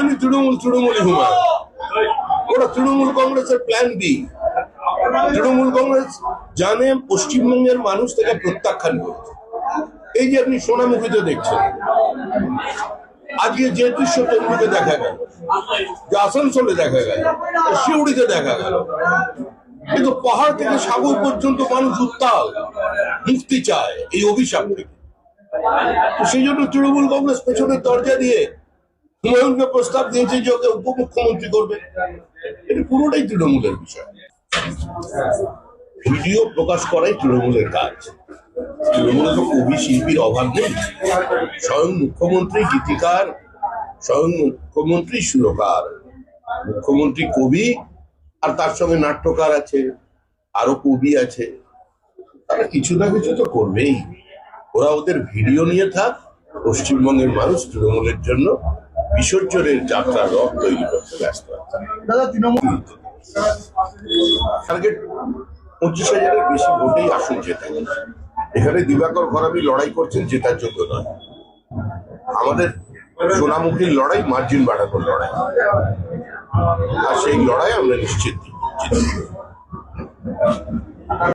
জন্যই তৃণমূলই হুমায়ুন। ওরা তৃণমূল কংগ্রেসের প্ল্যান বি। তৃণমূল কংগ্রেস জানে পশ্চিমবঙ্গের মানুষ থেকে প্রত্যাখ্যান করছে। এই যে আপনি সোনামুখীতে দেখছেন, আজকে যে দৃশ্য তমলুকে দেখা গেল, যে আসানসোলে দেখা গেল, শিউড়িতে দেখা গেল, কিন্তু পাহাড় থেকে সাগর পর্যন্ত মানুষ উত্তাল, মুক্তি চায় এই অভিশাপ থেকে। সেই জন্য তৃণমূল কংগ্রেস পেছনের দরজা দিয়ে হুমায়ুনকে প্রস্তাব দিয়েছে যে ওকে উপমুখ্যমন্ত্রী করবে। এটা পুরোটাই তৃণমূলের বিষয়। ভিডিও প্রকাশ করাই তৃণমূলের কাজ। তৃণমূলে তো কবি শিল্পীর অভাব নেই। স্বয়ং মুখ্যমন্ত্রী গীতিকার, স্বয়ং মুখ্যমন্ত্রী সুরকার, মুখ্যমন্ত্রী কবি, আর তার সঙ্গে নাট্যকার আছে, আরো কবি আছে। তারা কিছু না কিছু তো করবেই। ওরা ওদের ভিডিও নিয়ে থাক, পশ্চিমবঙ্গের মানুষ তৃণমূলের জন্য বিসর্জনের যাত্রার রথ তৈরি করতে ব্যস্ত আছে। টার্গেট 25,000-এর বেশি ভোটেই আসন জেতা। এখানে দিবাকর ঘরামি লড়াই করছেন জেতার যোগ্য নয়। আমাদের সোনামুখীর লড়াই মার্জিন বাড়ানোর লড়াই, আর সেই লড়াই আমরা নিশ্চিত জিতব।